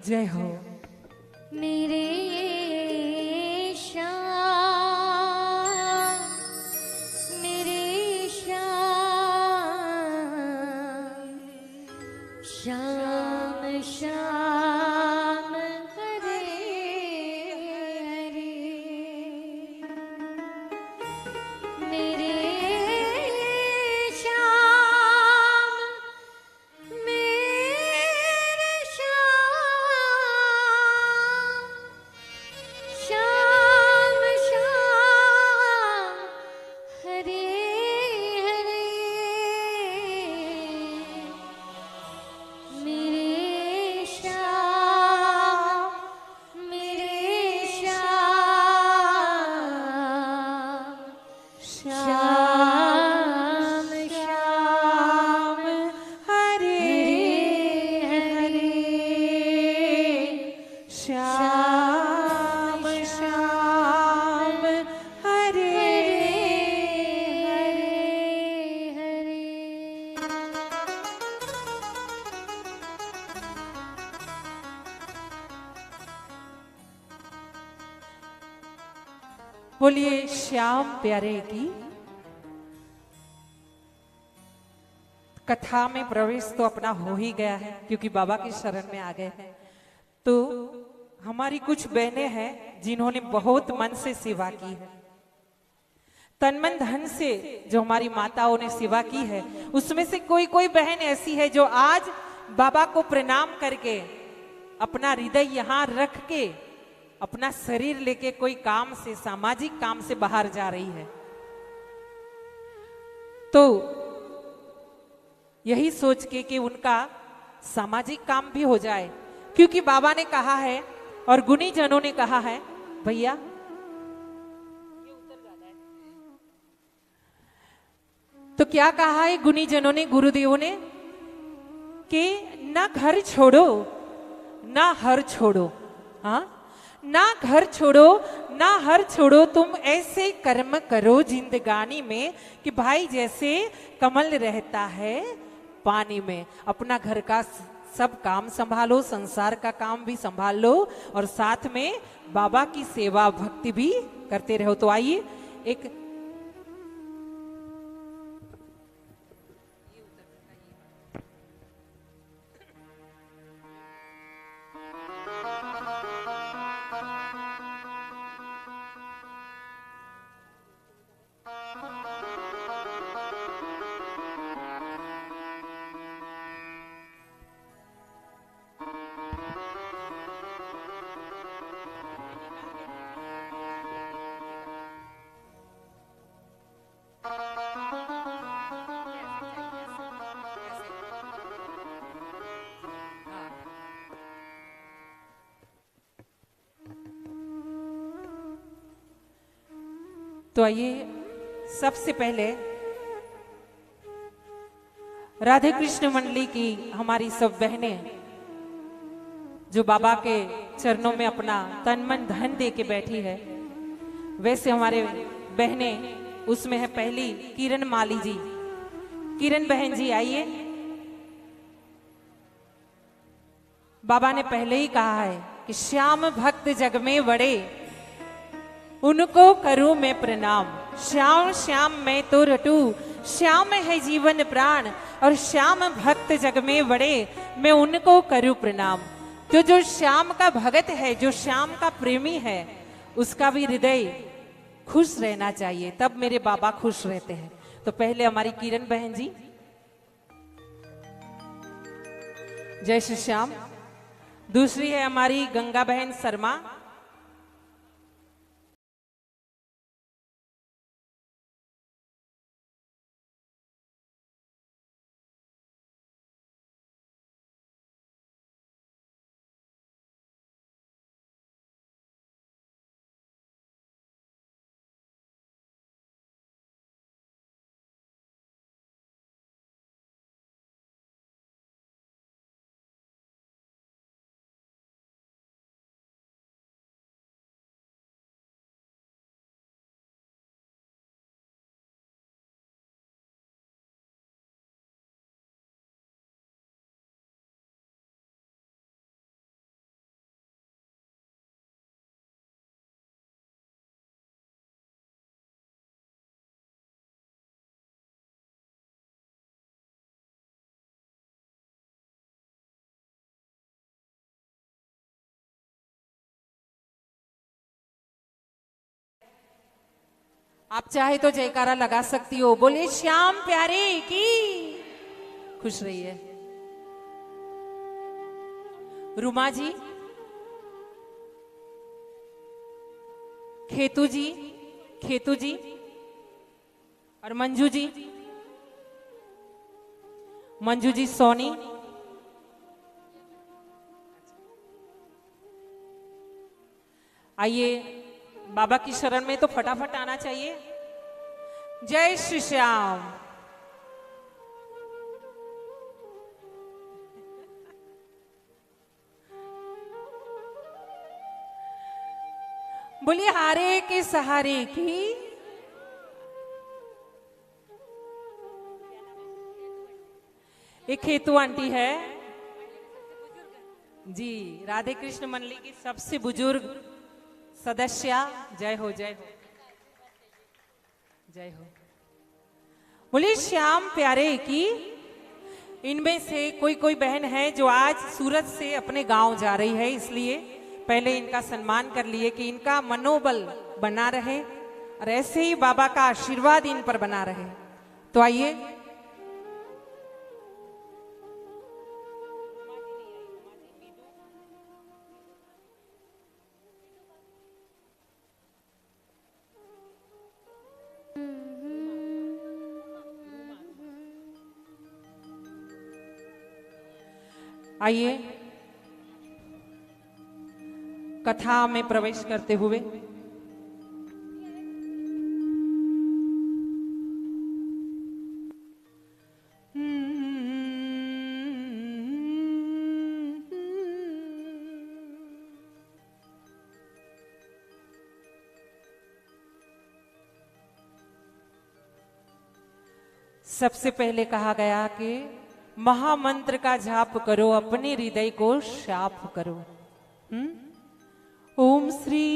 जय हो। मेरे श्याम, मेरे श्याम, श्याम श्याम हरे हरे। मेरे श्याम, मेरे श्याम, श्याम श्याम हरे हरे। मेरे श्याम, मेरे श्याम, श्याम श्याम हरे हरे। श्याम श्याम हरे हरे हरे। बोलिए श्याम प्यारे की। कथा में प्रवेश तो अपना हो ही गया है क्योंकि बाबा की शरण में आ गए हैं। तो हमारी कुछ बहनें हैं जिन्होंने बहुत मन से सेवा की है, तन मन धन से जो हमारी माताओं ने सेवा की है, उसमें से कोई कोई बहन ऐसी है जो आज बाबा को प्रणाम करके अपना हृदय यहाँ रख के अपना शरीर लेके कोई काम से, सामाजिक काम से बाहर जा रही है। तो यही सोच के कि उनका सामाजिक काम भी हो जाए, क्योंकि बाबा ने कहा है और गुणी जनों ने कहा है, भैया तो क्या कहा है गुणी जनों ने, गुरुदेवों ने, कि ना घर छोड़ो ना हर छोड़ो। हाँ, ना घर छोड़ो ना हर छोड़ो, तुम ऐसे कर्म करो जिंदगानी में कि भाई जैसे कमल रहता है पानी में। अपना घर का सब काम संभालो, संसार का काम भी संभाल लो और साथ में बाबा की सेवा भक्ति भी करते रहो। तो आइए एक तो आइए सबसे पहले राधे कृष्ण मंडली की हमारी सब बहनें जो बाबा के चरणों में अपना तन मन धन दे के बैठी है, वैसे हमारे बहनें उसमें है पहली किरण माली जी। किरण बहन जी आइए। बाबा ने पहले ही कहा है कि श्याम भक्त जग में बड़े, उनको करूं मैं प्रणाम। श्याम श्याम मैं तो रटू, श्याम है जीवन प्राण, और श्याम भक्त जग में बड़े, मैं उनको करूं प्रणाम। तो जो श्याम का भगत है, जो श्याम का प्रेमी है, उसका भी हृदय खुश रहना चाहिए, तब मेरे बाबा खुश रहते हैं। तो पहले हमारी किरण बहन जी, जय श्री श्याम। दूसरी है हमारी गंगा बहन शर्मा। आप चाहे तो जयकारा लगा सकती हो। बोले श्याम प्यारे की। खुश रहिए। रुमा जी, खेतू जी और मंजू जी सोनी। आइए बाबा की शरण में तो फटाफट आना चाहिए। जय श्री श्याम। बोलिए हारे के सहारे की। एक खेतू आंटी है जी, राधे कृष्ण मंडली की सबसे बुजुर्ग सदस्य। जय हो जय हो जय हो। बोलिए श्याम प्यारे की। इनमें से कोई बहन है जो आज सूरत से अपने गांव जा रही है, इसलिए पहले इनका सम्मान कर लिए कि इनका मनोबल बना रहे और ऐसे ही बाबा का आशीर्वाद इन पर बना रहे। तो आइए आइए कथा में प्रवेश करते हुए सबसे पहले कहा गया कि महामंत्र का जाप करो, अपने हृदय को साफ करो। ओम श्री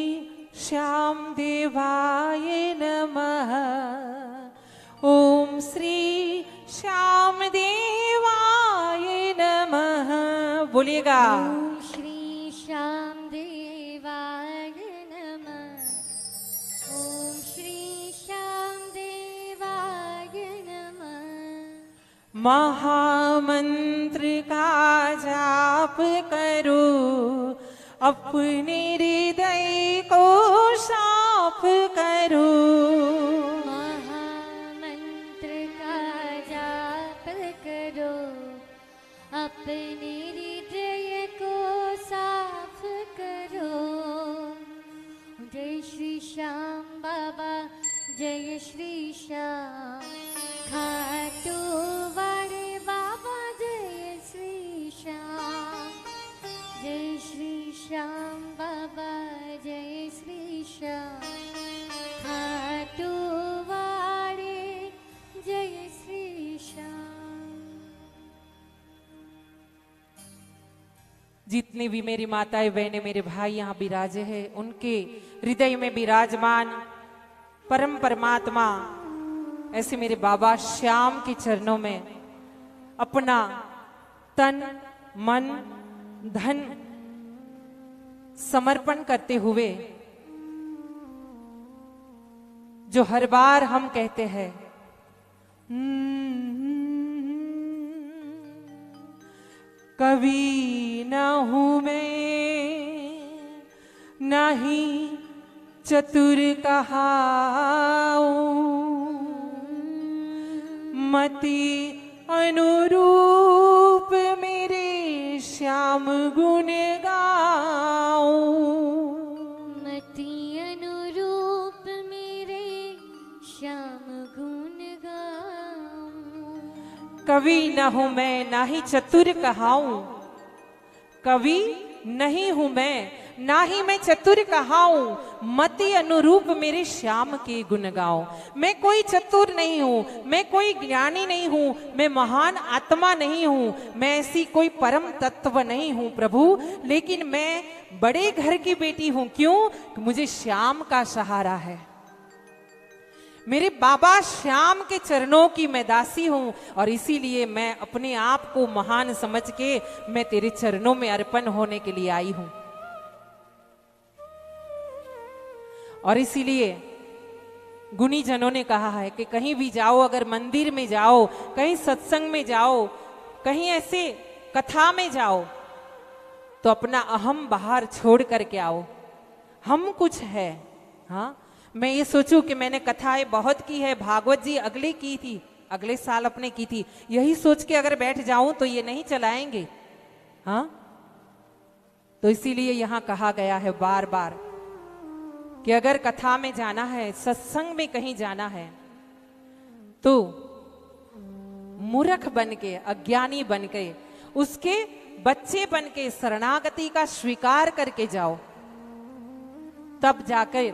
श्याम देवाय नमः। ओम श्री श्याम देवाय नमः। बोलिएगा। ओम श्री श्याम देवाय नमः। ओम श्री श्याम देवाय नमः। महामंत्र का जाप करो, अपने हृदय को साफ करो। महामंत्र का जाप करो, अपने हृदय को साफ करो। जय श्री श्याम बाबा, जय श्री श्याम। खाटू वाले बाबा, जय श्री श्याम। जय श्री श्याम बाबा, जय श्री श्याम। खाटू वाले, जय श्री श्याम। जितने भी मेरी माताएं बहनें मेरे भाई यहाँ विराजे हैं, उनके हृदय में विराजमान परम परमात्मा ऐसे मेरे बाबा श्याम के चरणों में अपना तन मन धन समर्पण करते हुए, जो हर बार हम कहते हैं कवि न हूं मैं, ना ही चतुर कहाऊं, मति अनुरूप मेरे श्याम गुण गाऊं। मति अनुरूप मेरे श्याम गुण गाऊं। कवि न हूं मैं, ना ही चतुर कहाऊं। कवि नहीं हूं मैं, ना ही मैं चतुर कहाऊं। मति अनुरूप मेरे श्याम के गुण गाऊं। मैं कोई चतुर नहीं हूं, मैं कोई ज्ञानी नहीं हूं, मैं महान आत्मा नहीं हूं, मैं ऐसी कोई परम तत्व नहीं हूं प्रभु, लेकिन मैं बड़े घर की बेटी हूं। क्यों? मुझे श्याम का सहारा है। मेरे बाबा श्याम के चरणों की मैं दासी हूं और इसीलिए मैं अपने आप को महान समझ के मैं तेरे चरणों में अर्पण होने के लिए आई हूं। और इसीलिए गुणी जनों ने कहा है कि कहीं भी जाओ, अगर मंदिर में जाओ, कहीं सत्संग में जाओ, कहीं ऐसे कथा में जाओ, तो अपना अहम बाहर छोड़ करके आओ। हम कुछ है। हाँ, मैं ये सोचूं कि मैंने कथाएं बहुत की है, भागवत जी अगले की थी, अगले साल अपने की थी, यही सोच के अगर बैठ जाऊं तो ये नहीं चलाएंगे। हाँ, तो इसीलिए यहां कहा गया है बार बार कि अगर कथा में जाना है, सत्संग में कहीं जाना है, तो मूर्ख बन के, अज्ञानी बन के, उसके बच्चे बन के शरणागति का स्वीकार करके जाओ, तब जाकर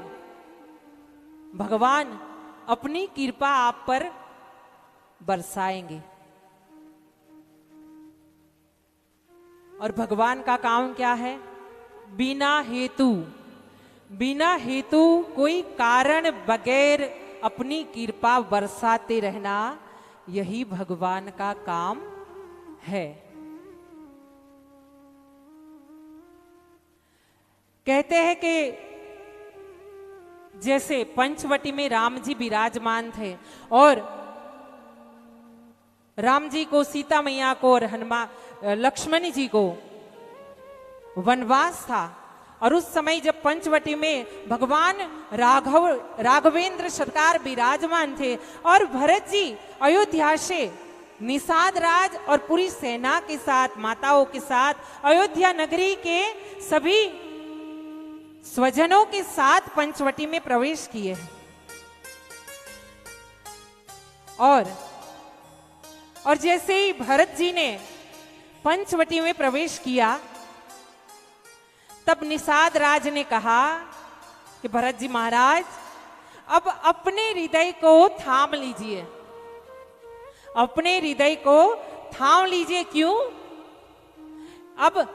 भगवान अपनी कृपा आप पर बरसाएंगे। और भगवान का काम क्या है? बिना हेतु कोई कारण बगैर अपनी कृपा बरसाते रहना, यही भगवान का काम है। कहते हैं कि जैसे पंचवटी में राम जी विराजमान थे और राम जी को, सीता मैया को और लक्ष्मण जी को वनवास था, और उस समय जब पंचवटी में भगवान राघवेंद्र सरकार विराजमान थे और भरत जी अयोध्या से निषाद राज और पूरी सेना के साथ, माताओं के साथ, अयोध्या नगरी के सभी स्वजनों के साथ पंचवटी में प्रवेश किए हैं। और जैसे ही भरत जी ने पंचवटी में प्रवेश किया, तब निषाद राज ने कहा कि भरत जी महाराज, अब अपने हृदय को थाम लीजिए, अपने हृदय को थाम लीजिए। क्यों? अब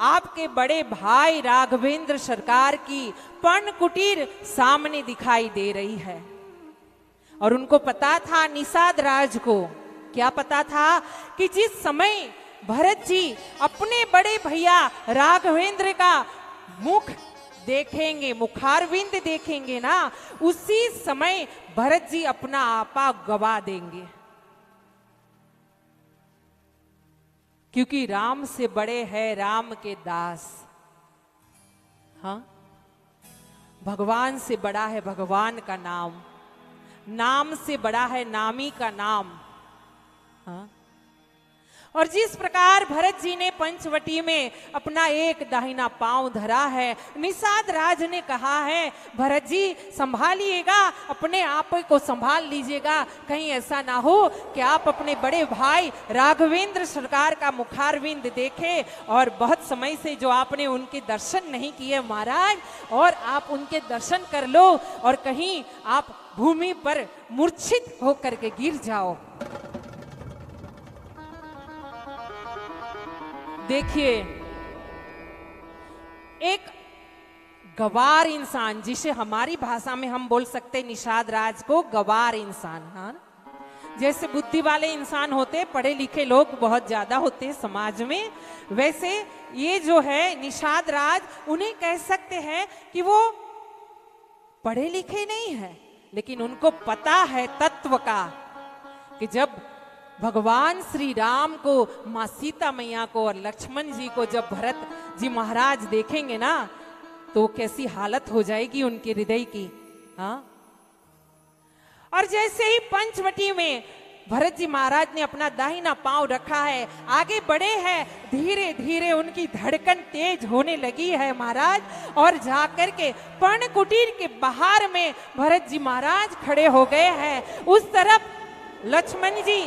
आपके बड़े भाई राघवेंद्र सरकार की पर्ण कुटीर सामने दिखाई दे रही है। और उनको पता था, निषाद राज को क्या पता था कि जिस समय भरत जी अपने बड़े भैया राघवेंद्र का मुख देखेंगे, मुखारविंद देखेंगे ना, उसी समय भरत जी अपना आपा गवा देंगे, क्योंकि राम से बड़े हैं राम के दास। हाँ, भगवान से बड़ा है भगवान का नाम, नाम से बड़ा है नामी का नाम। हाँ, और जिस प्रकार भरत जी ने पंचवटी में अपना एक दाहिना पांव धरा है, निषाद राज ने कहा है, भरत जी संभालिएगा, अपने आप को संभाल लीजिएगा, कहीं ऐसा ना हो कि आप अपने बड़े भाई राघवेंद्र सरकार का मुखारविंद देखे, और बहुत समय से जो आपने उनके दर्शन नहीं किए महाराज, और आप उनके दर्शन कर लो और कहीं आप भूमि पर मूर्छित होकर के गिर जाओ। देखिए, एक गवार इंसान, जिसे हमारी भाषा में हम बोल सकते निषाद राज को गवार इंसान। हाँ, जैसे बुद्धि वाले इंसान होते, पढ़े लिखे लोग बहुत ज्यादा होते हैं समाज में, वैसे ये जो है निषाद राज, उन्हें कह सकते हैं कि वो पढ़े लिखे नहीं है, लेकिन उनको पता है तत्व का कि जब भगवान श्री राम को, माँ सीता मैया को और लक्ष्मण जी को जब भरत जी महाराज देखेंगे ना, तो कैसी हालत हो जाएगी उनके हृदय की। हाँ, और जैसे ही पंचवटी में भरत जी महाराज ने अपना दाहिना पांव रखा है, आगे बढ़े हैं, धीरे धीरे उनकी धड़कन तेज होने लगी है महाराज, और जाकर के पर्ण कुटीर के बाहर में भरत जी महाराज खड़े हो गए हैं। उस तरफ लक्ष्मण जी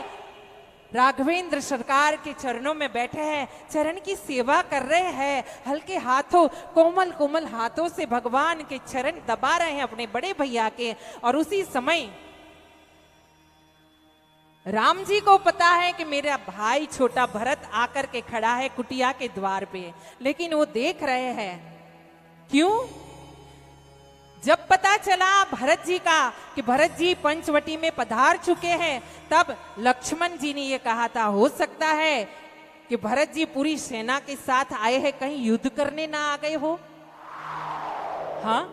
राघवेंद्र सरकार के चरणों में बैठे हैं, चरण की सेवा कर रहे हैं, हल्के हाथों, कोमल कोमल हाथों से भगवान के चरण दबा रहे हैं अपने बड़े भैया के। और उसी समय राम जी को पता है कि मेरा भाई छोटा भरत आकर के खड़ा है कुटिया के द्वार पे, लेकिन वो देख रहे हैं। क्यों? जब पता चला भरत जी का कि भरत जी पंचवटी में पधार चुके हैं, तब लक्ष्मण जी ने ये कहा था, हो सकता है कि भरत जी पूरी सेना के साथ आए हैं, कहीं युद्ध करने ना आ गए हो। हाँ,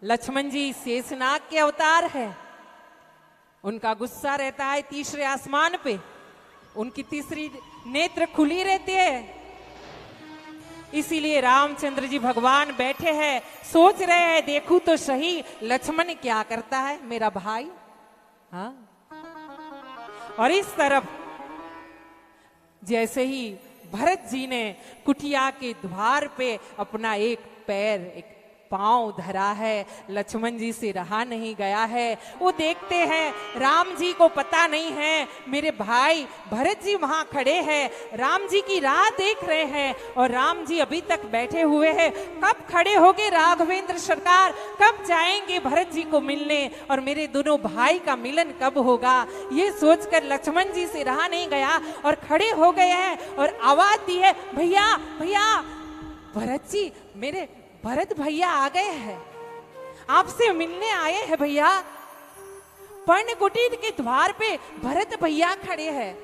लक्ष्मण जी शेषनाग के अवतार है, उनका गुस्सा रहता है तीसरे आसमान पे, उनकी तीसरी नेत्र खुली रहती है। इसीलिए रामचंद्र जी भगवान बैठे हैं, सोच रहे हैं देखूं तो सही लक्ष्मण क्या करता है मेरा भाई। हाँ, और इस तरफ जैसे ही भरत जी ने कुटिया के द्वार पे अपना एक पैर, एक पांव धरा है, लक्ष्मण जी से रहा नहीं गया है। वो देखते हैं, राम जी को पता नहीं है मेरे भाई भरत जी वहां खड़े हैं, राम जी की राह देख रहे हैं और राम जी अभी तक बैठे हुए हैं। कब खड़े होंगे राघवेंद्र सरकार, कब जाएंगे भरत जी को मिलने और मेरे दोनों भाई का मिलन कब होगा। ये सोचकर लक्ष्मण जी से रहा नहीं गया और खड़े हो गए हैं और आवाज दी है, भैया भैया, भरत जी, मेरे भरत भैया आ गए हैं, आपसे मिलने आए हैं भैया। पर्णकुटीर के द्वार पे भरत भैया खड़े हैं।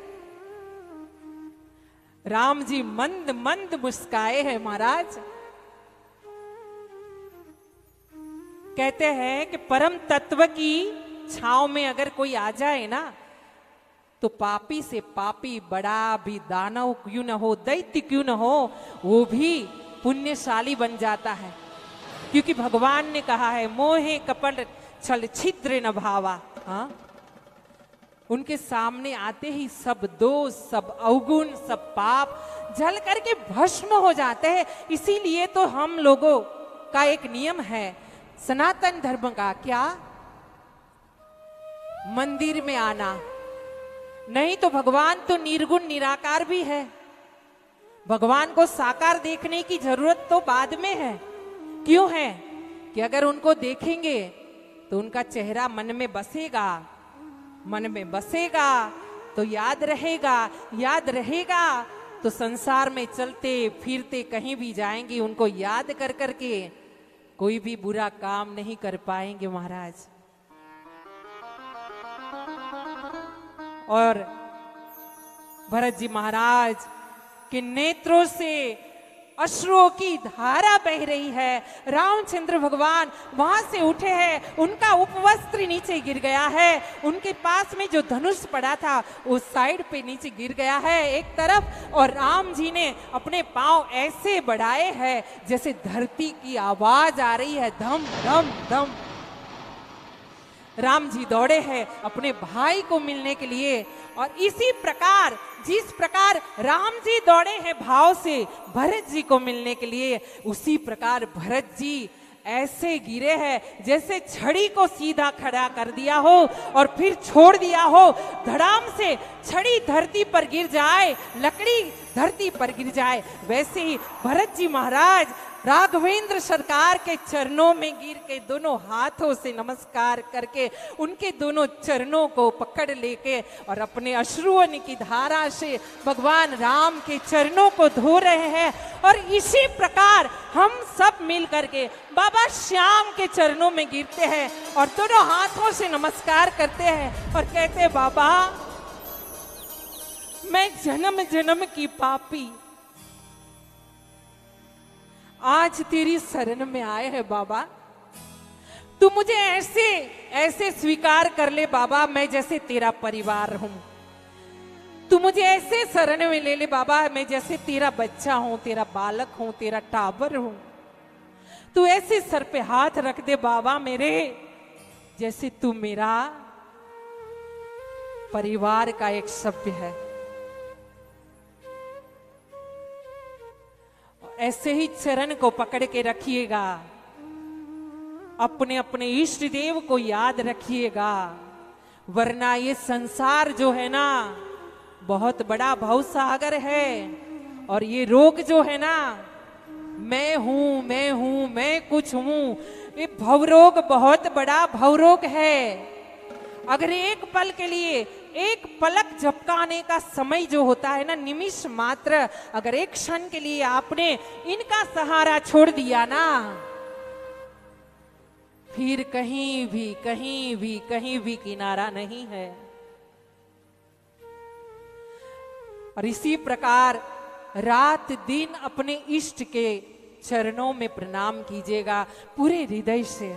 राम जी मंद मंद मुस्काए हैं महाराज। कहते हैं कि परम तत्व की छांव में अगर कोई आ जाए ना, तो पापी से पापी, बड़ा भी दानव क्यों न हो, दैत्य क्यों न हो, वो भी पुण्यशाली बन जाता है। क्योंकि भगवान ने कहा है, मोहे कपट छल छिद्र न भावा। हाँ, उनके सामने आते ही सब दोष, सब अवगुण, सब पाप जल करके भस्म हो जाते हैं। इसीलिए तो हम लोगों का एक नियम है सनातन धर्म का, क्या, मंदिर में आना। नहीं तो भगवान तो निर्गुण निराकार भी है, भगवान को साकार देखने की जरूरत तो बाद में है। क्यों है कि अगर उनको देखेंगे तो उनका चेहरा मन में बसेगा, मन में बसेगा तो याद रहेगा, याद रहेगा तो संसार में चलते फिरते कहीं भी जाएंगे, उनको याद कर करके कोई भी बुरा काम नहीं कर पाएंगे महाराज। और भरत जी महाराज के नेत्रों से अश्रुओं की धारा बह रही है। रामचंद्र भगवान वहां से उठे हैं, उनका उपवस्त्र नीचे गिर गया है, उनके पास में जो धनुष पड़ा था उस साइड पे नीचे गिर गया है एक तरफ, और राम जी ने अपने पांव ऐसे बढ़ाए हैं जैसे धरती की आवाज आ रही है, धम धम धम। राम जी दौड़े हैं अपने भाई को मिलने के लिए, और इसी प्रकार जिस प्रकार राम जी दौड़े हैं भाव से भरत जी को मिलने के लिए, उसी प्रकार भरत जी ऐसे गिरे हैं जैसे छड़ी को सीधा खड़ा कर दिया हो और फिर छोड़ दिया हो, धड़ाम से छड़ी धरती पर गिर जाए, लकड़ी धरती पर गिर जाए, वैसे ही भरत जी महाराज राघवेंद्र सरकार के चरणों में गिर के दोनों हाथों से नमस्कार करके उनके दोनों चरणों को पकड़ लेके और अपने अश्रुओं की धारा से भगवान राम के चरणों को धो रहे हैं। और इसी प्रकार हम सब मिल करके बाबा श्याम के चरणों में गिरते हैं और दोनों हाथों से नमस्कार करते हैं और कहते हैं, बाबा मैं जन्म जन्म की पापी आज तेरी शरण में आए हैं बाबा, तू मुझे ऐसे ऐसे स्वीकार कर ले बाबा, मैं जैसे तेरा परिवार हूं। तू मुझे ऐसे शरण में ले ले बाबा, मैं जैसे तेरा बच्चा हूं, तेरा बालक हूं, तेरा टाबर हूं। तू ऐसे सर पे हाथ रख दे बाबा मेरे, जैसे तू मेरा परिवार का एक सभ्य है। ऐसे ही चरण को पकड़ के रखिएगा, अपने अपने इष्ट देव को याद रखिएगा, वरना ये संसार जो है ना बहुत बड़ा भवसागर है। और ये रोग जो है ना, मैं हूं मैं हूं मैं कुछ हूं, ये भवरोग बहुत बड़ा भवरोग है। अगर एक पल के लिए, एक पलक झपकाने का समय जो होता है ना, निमिष मात्र, अगर एक क्षण के लिए आपने इनका सहारा छोड़ दिया ना, फिर कहीं भी कहीं भी कहीं भी किनारा नहीं है। और इसी प्रकार रात दिन अपने इष्ट के चरणों में प्रणाम कीजिएगा पूरे हृदय से।